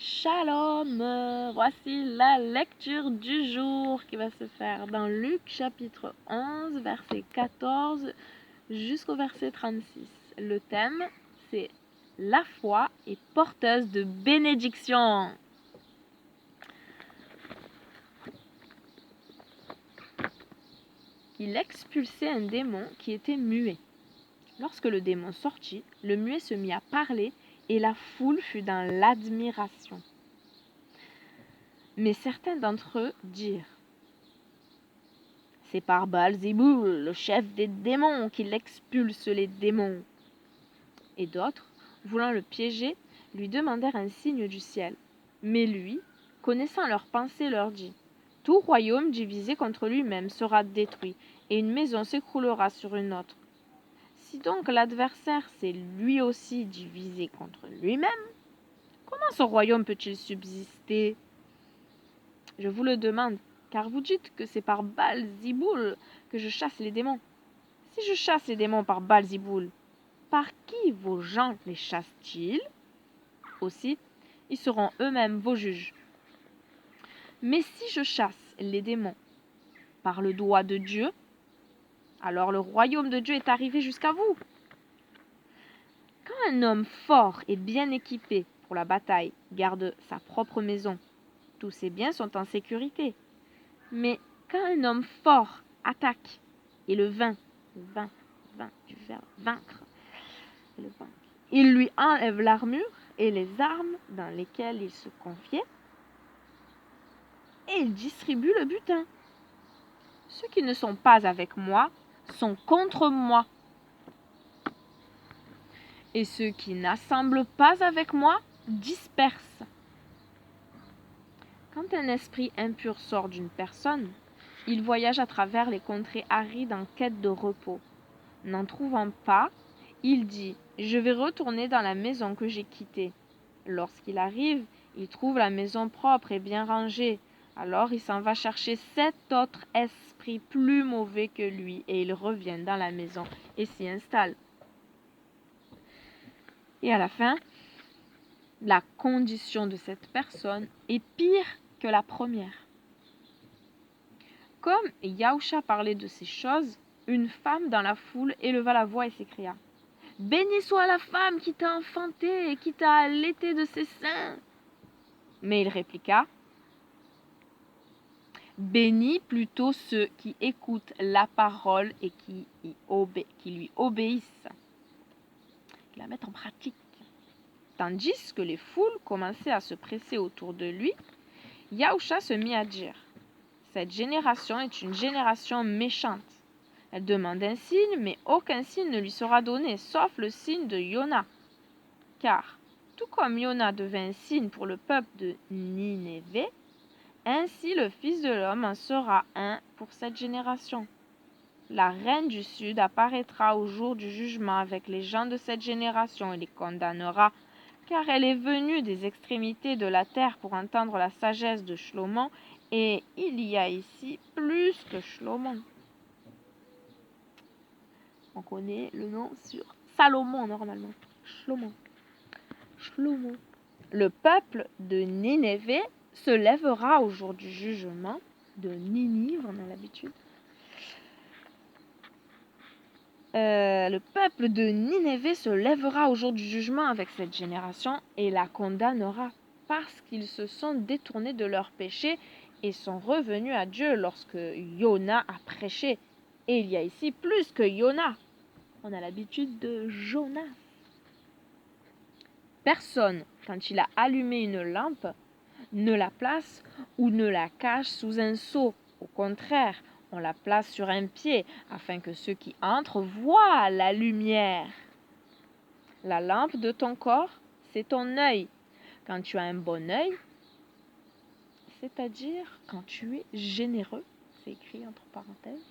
Shalom, voici la lecture du jour qui va se faire dans Luc chapitre 11, verset 14 jusqu'au verset 36. Le thème, c'est la foi est porteuse de bénédiction. Il expulsait un démon qui était muet. Lorsque le démon sortit, le muet se mit à parler et la foule fut dans l'admiration. Mais certains d'entre eux dirent: c'est par Baal-Zéboul, le chef des démons, qu'il expulse les démons. Et d'autres, voulant le piéger, lui demandèrent un signe du ciel. Mais lui, connaissant leurs pensées, leur dit: tout royaume divisé contre lui-même sera détruit, et une maison s'écroulera sur une autre. Si donc l'adversaire s'est lui aussi divisé contre lui-même, comment ce royaume peut-il subsister? Je vous le demande, car vous dites que c'est par Baal-Zéboul que je chasse les démons. Si je chasse les démons par Baal-Zéboul, par qui vos gens les chassent-ils? Aussi, ils seront eux-mêmes vos juges. Mais si je chasse les démons par le doigt de Dieu, alors le royaume de Dieu est arrivé jusqu'à vous. Quand un homme fort et bien équipé pour la bataille garde sa propre maison, tous ses biens sont en sécurité. Mais quand un homme fort attaque et le vainc, du verbe vaincre, il lui enlève l'armure et les armes dans lesquelles il se confiait, et il distribue le butin. Ceux qui ne sont pas avec moi sont contre moi, et ceux qui n'assemblent pas avec moi dispersent. Quand un esprit impur sort d'une personne, il voyage à travers les contrées arides en quête de repos. N'en trouvant pas, il dit: je vais retourner dans la maison que j'ai quittée. Lorsqu'il arrive, il trouve la maison propre et bien rangée. Alors il s'en va chercher 7 autres esprits plus mauvais que lui, et il revient dans la maison et s'y installe. Et à la fin, la condition de cette personne est pire que la première. Comme Yahusha parlait de ces choses, une femme dans la foule éleva la voix et s'écria: béni soit la femme qui t'a enfanté et qui t'a allaité de ses seins. Mais il répliqua: bénis plutôt ceux qui écoutent la parole et qui lui obéissent, qui la mettent en pratique. Tandis que les foules commençaient à se presser autour de lui, Yahusha se mit à dire: cette génération est une génération méchante. Elle demande un signe, mais aucun signe ne lui sera donné, sauf le signe de Yona. Car, tout comme Yona devint un signe pour le peuple de Nineveh, ainsi le Fils de l'homme en sera un pour cette génération. La reine du Sud apparaîtra au jour du jugement avec les gens de cette génération et les condamnera, car elle est venue des extrémités de la terre pour entendre la sagesse de Shlomo, et il y a ici plus que Shlomo. On connaît le nom sur Salomon normalement. Shlomo. Le peuple de Nineveh se lèvera au jour du jugement, de Ninive, on a l'habitude. Le peuple de Nineveh se lèvera au jour du jugement avec cette génération et la condamnera, parce qu'ils se sont détournés de leurs péchés et sont revenus à Dieu lorsque Yona a prêché. Et il y a ici plus que Yona. On a l'habitude de Jonas. Personne, quand il a allumé une lampe, ne la place ou ne la cache sous un seau. Au contraire, on la place sur un pied, afin que ceux qui entrent voient la lumière. La lampe de ton corps, c'est ton œil. Quand tu as un bon œil, c'est-à-dire quand tu es généreux, c'est écrit entre parenthèses,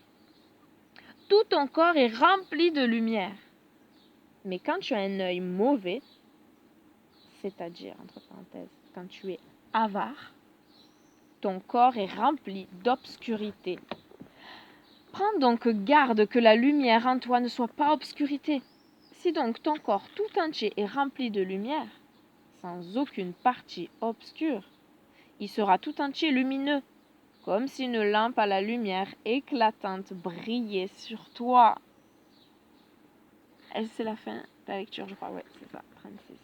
tout ton corps est rempli de lumière. Mais quand tu as un œil mauvais, c'est-à-dire, entre parenthèses, quand tu es avare, ton corps est rempli d'obscurité. Prends donc garde que la lumière en toi ne soit pas obscurité. Si donc ton corps tout entier est rempli de lumière, sans aucune partie obscure. Il sera tout entier lumineux, comme si une lampe à la lumière éclatante brillait sur toi. Et c'est la fin de la lecture, je crois. Ouais, c'est ça, 36.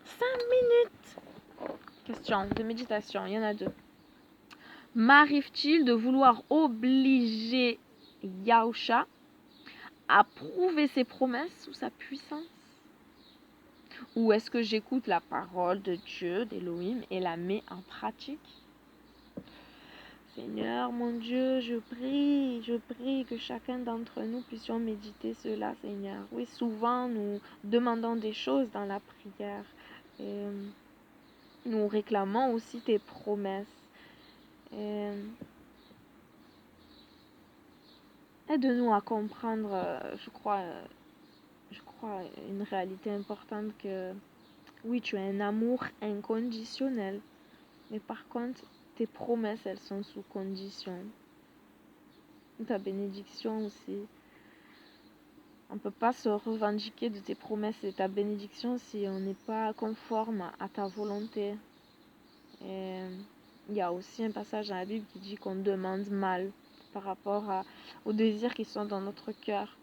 5 minutes. Question de méditation, il y en a 2. M'arrive-t-il de vouloir obliger Yahusha à prouver ses promesses ou sa puissance? Ou est-ce que j'écoute la parole de Dieu, d'Elohim, et la mets en pratique? Seigneur, mon Dieu, je prie que chacun d'entre nous puissions méditer cela, Seigneur. Oui, souvent nous demandons des choses dans la prière. Et nous réclamons aussi tes promesses. Et aide-nous à comprendre, je crois, une réalité importante que, oui, tu as un amour inconditionnel. Mais par contre, tes promesses, elles sont sous condition. Ta bénédiction aussi. On ne peut pas se revendiquer de tes promesses et ta bénédiction si on n'est pas conforme à ta volonté. Et il y a aussi un passage dans la Bible qui dit qu'on demande mal par rapport aux désirs qui sont dans notre cœur.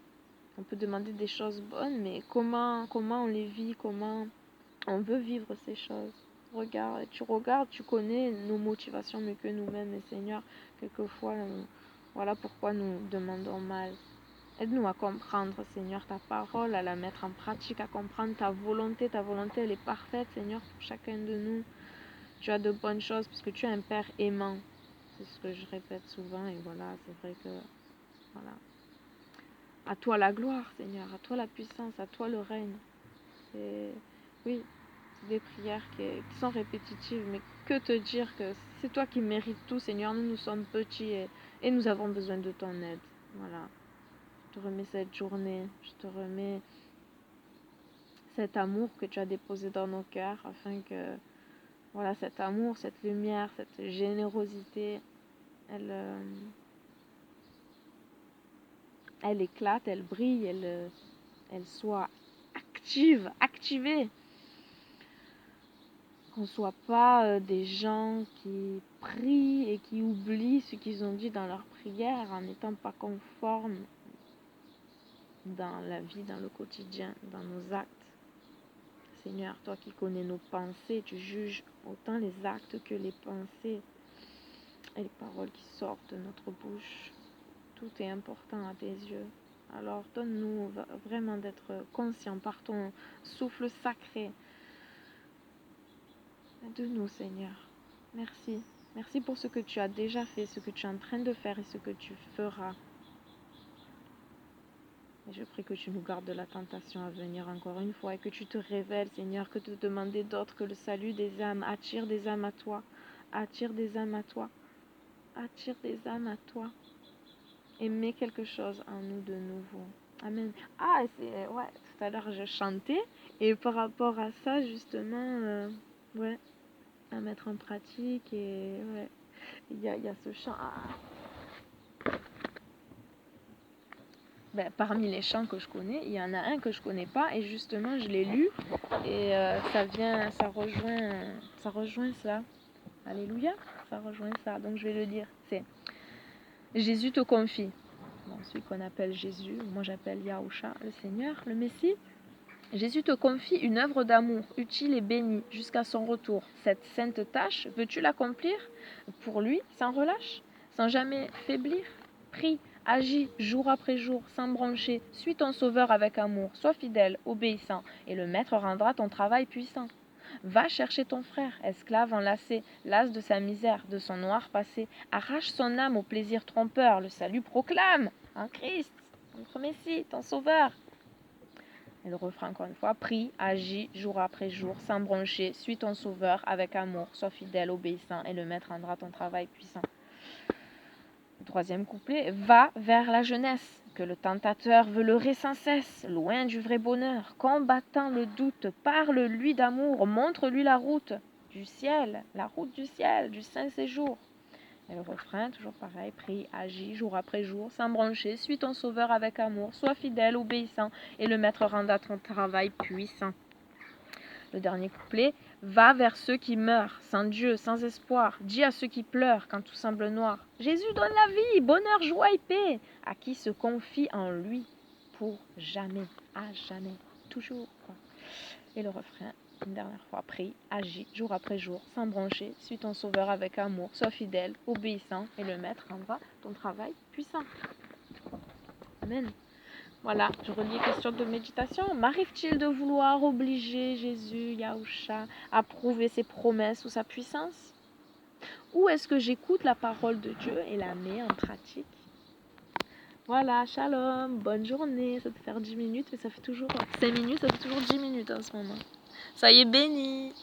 On peut demander des choses bonnes, mais comment on les vit, comment on veut vivre ces choses. Regardes, tu connais nos motivations mieux que nous-mêmes. Et Seigneur, quelquefois, voilà pourquoi nous demandons mal. Aide-nous à comprendre, Seigneur, ta parole, à la mettre en pratique, à comprendre ta volonté. Ta volonté, elle est parfaite, Seigneur, pour chacun de nous. Tu as de bonnes choses parce que tu es un Père aimant. C'est ce que je répète souvent et voilà, c'est vrai que, voilà. À toi la gloire, Seigneur, à toi la puissance, à toi le règne. Oui, c'est des prières qui sont répétitives, mais que te dire que c'est toi qui mérites tout, Seigneur. Nous sommes petits et nous avons besoin de ton aide. Voilà. Je te remets cette journée, je te remets cet amour que tu as déposé dans nos cœurs afin que, voilà, cet amour, cette lumière, cette générosité, elle éclate, elle brille, elle soit activée. Qu'on ne soit pas des gens qui prient et qui oublient ce qu'ils ont dit dans leur prière en n'étant pas conformes dans la vie, dans le quotidien, dans nos actes. Seigneur, toi qui connais nos pensées, tu juges autant les actes que les pensées et les paroles qui sortent de notre bouche. Tout est important à tes yeux. Alors donne-nous vraiment d'être conscients par ton souffle sacré. Aide-nous, Seigneur. Merci. Merci pour ce que tu as déjà fait, ce que tu es en train de faire et ce que tu feras. Et je prie que tu nous gardes de la tentation à venir encore une fois et que tu te révèles, Seigneur, que de demander d'autre que le salut des âmes. Attire des âmes à toi. Attire des âmes à toi. Attire des âmes à toi. Et mets quelque chose en nous de nouveau. Amen. Ah, tout à l'heure je chantais et par rapport à ça, justement, à mettre en pratique et il y a ce chant. Parmi les chants que je connais, il y en a un que je connais pas et justement je l'ai lu et ça rejoint ça. Alléluia, ça rejoint ça. Donc je vais le dire. C'est Jésus te confie. Bon, celui qu'on appelle Jésus, moi j'appelle Yahusha, le Seigneur, le Messie. Jésus te confie une œuvre d'amour utile et bénie jusqu'à son retour. Cette sainte tâche, veux-tu l'accomplir pour lui sans relâche, sans jamais faiblir? Prie, agis jour après jour, sans broncher. Suis ton Sauveur avec amour. Sois fidèle, obéissant, et le Maître rendra ton travail puissant. Va chercher ton frère, esclave enlacé, las de sa misère, de son noir passé. Arrache son âme au plaisir trompeur. Le salut proclame en Christ, notre Messie, ton Sauveur. Et le refrain encore une fois, prie, agis jour après jour, sans broncher, suis ton Sauveur avec amour, sois fidèle, obéissant, et le Maître rendra ton travail puissant. Le troisième couplet, va vers la jeunesse, que le tentateur veut leurrer sans cesse, loin du vrai bonheur, combattant le doute, parle-lui d'amour, montre-lui la route du ciel, la route du ciel, du saint séjour. Et le refrain, toujours pareil, prie, agis jour après jour, sans broncher, suis ton sauveur avec amour, sois fidèle, obéissant, et le maître renda ton travail puissant. Le dernier couplet, va vers ceux qui meurent, sans Dieu, sans espoir, dis à ceux qui pleurent quand tout semble noir, Jésus donne la vie, bonheur, joie et paix, à qui se confie en lui, pour jamais, à jamais, toujours. Quoi. Et le refrain, une dernière fois, prie, agis jour après jour, sans broncher, suis ton sauveur avec amour, sois fidèle, obéissant, et le maître rendra ton travail puissant. Amen. Voilà, je relis question de méditation. M'arrive-t-il de vouloir obliger Jésus, Yahusha, à prouver ses promesses ou sa puissance? Ou est-ce que j'écoute la parole de Dieu et la mets en pratique? Voilà, shalom, bonne journée. Ça peut faire 10 minutes, mais ça fait toujours 5 minutes, ça fait toujours 10 minutes en ce moment. Soyez bénis.